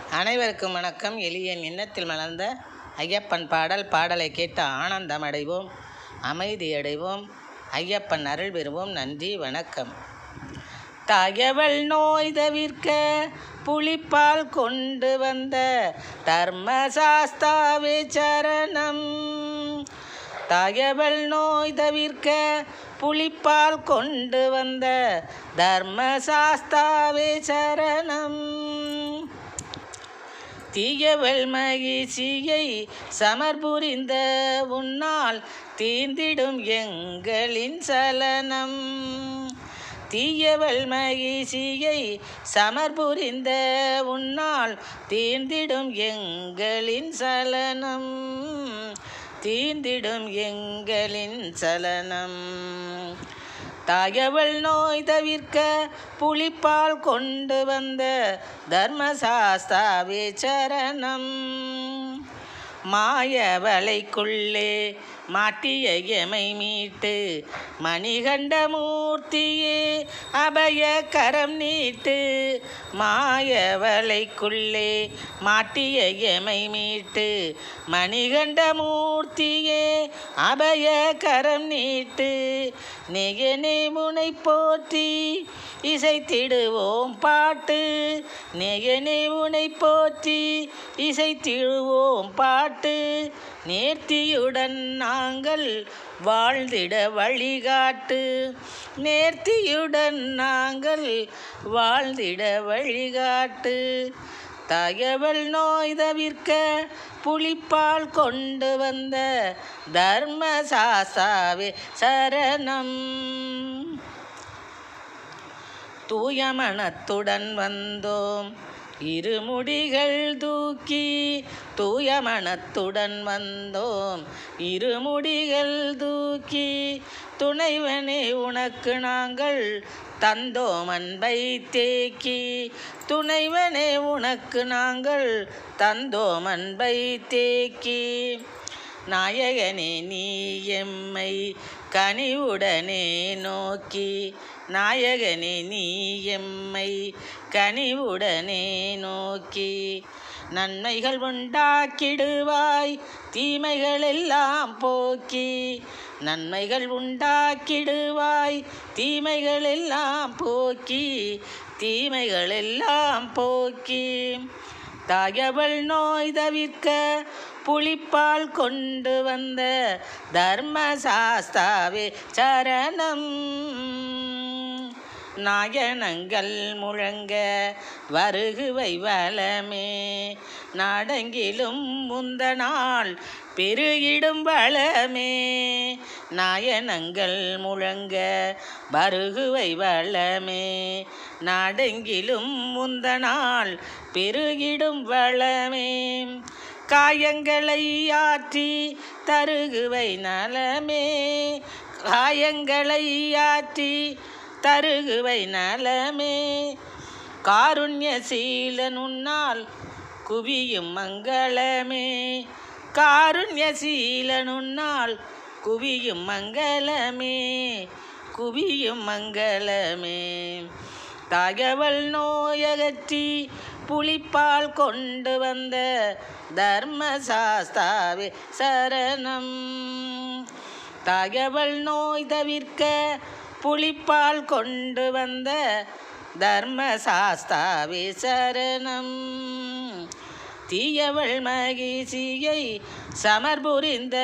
அனைவருக்கும் வணக்கம். எளிய எண்ணத்தில் மலர்ந்த ஐயப்பன் பாடலை கேட்டு ஆனந்தமடைவோம், அமைதியடைவோம், ஐயப்பன் அருள் பெறுவோம். நன்றி, வணக்கம். தகவல் நோய் தவிர்க்க புலிப்பால் கொண்டு வந்த தர்மசாஸ்தாவே சரணம். தகவல் நோய் தவிர்க்க புலிப்பால் கொண்டு வந்த தர்மசாஸ்தாவே சரணம். தீயவள் மகிழ்ச்சியை சமர்புரிந்த உன்னால் தீர்ந்திடும் எங்களின் சலனம். தீயவள் மகிழ்ச்சியை சமர்புரிந்த உன்னால் தீர்ந்திடும் எங்களின் சலனம். தீர்ந்திடும் எங்களின் சலனம். தகவல் நோய் தவிர்க்க புலிப்பால் கொண்டு வந்த தர்மசாஸ்தாவே சரணம். மாயவலைக்குள்ளே மாட்டிய எமை மீட்டு மணிகண்டமூர்த்தியே அபய கரம் நீட்டு. மாயவலைக்குள்ளே மாட்டிய எமை மீட்டு மணிகண்டமூர்த்தியே அபய கரம் நீட்டு. நெயனே முனை போற்றி இசைத்திடுவோம் பாட்டு. நெயனே முனை போற்றி இசைத்திடுவோம் பாட்டு. நேர்த்தியுடன் நாங்கள் வாழ்ந்திட வழிகாட்டு. நேர்த்தியுடன் நாங்கள் வாழ்ந்திட வழிகாட்டு. தகவல் நோய் தவிர்க்க புலிப்பால் கொண்டு வந்த தர்மசாஸ்தாவே சரணம். தூய மனத்துடன் வந்தோம் இருமுடிகள் தூக்கி. தூய மனத்துடன் வந்தோம் இருமுடிகள் தூக்கி. துணைவனே உனக்கு நாங்கள் தந்தோம் அன்பை தேக்கி. துணைவனே உனக்கு நாங்கள் தந்தோம் அன்பை தேக்கி. நாயகனே நீ எம்மை கனிவுடனே நோக்கி. நாயகனே நீ எம்மை கனிவுடனே நோக்கி. நன்மைகள் உண்டாக்கிடுவாய் தீமைகள் எல்லாம் போக்கி. நன்மைகள் உண்டாக்கிடுவாய் தீமைகள் எல்லாம் போக்கி. தீமைகள் எல்லாம் போக்கி. தகவல் நோய் தவிர்க்க புலிப்பால் கொண்டு வந்த தர்மசாஸ்தாவே சரணம். நாயனங்கள் முழங்க வருகுவை வளமே. நாடெங்கிலும் முந்த நாள் பெருகிடும் வளமே. நாயனங்கள் முழங்க வருகுவை வளமே. நாடெங்கிலும் முந்த நாள் பெருகிடும் வளமே. காயங்களை ஆற்றி தருகுவை நலமே. காயங்களை ஆற்றி தருகுவை நலமே. காருண்யசீலன் உன்னால் குவியும் மங்களமே. காருண்யசீலன் உன்னால் குவியும் மங்களமே. குவியும் மங்களமே. தகவல் நோயகற்றி புலிப்பால் கொண்டு வந்த தர்மசாஸ்தாவே சரணம். தகவல் நோய் தவிர்க்க புலிப்பால் கொண்டு வந்த தர்மசாஸ்தாவே சரணம். தீயவள் மகிழ்ச்சியை சமர்புரிந்த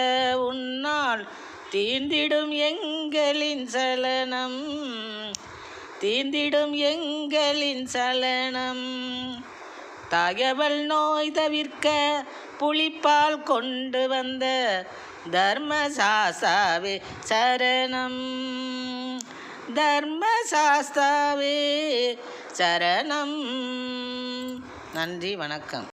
உன்னால் தீர்ந்திடும் எங்களின் சலனம். தீர்ந்திடும் எங்களின் சலனம். தகவல் நோய் தவிர்க்க புலிப்பால் கொண்டு வந்த தர்மசாஸ்தாவே சரணம். தர்மசாஸ்தாவே சரணம். நன்றி, வணக்கம்.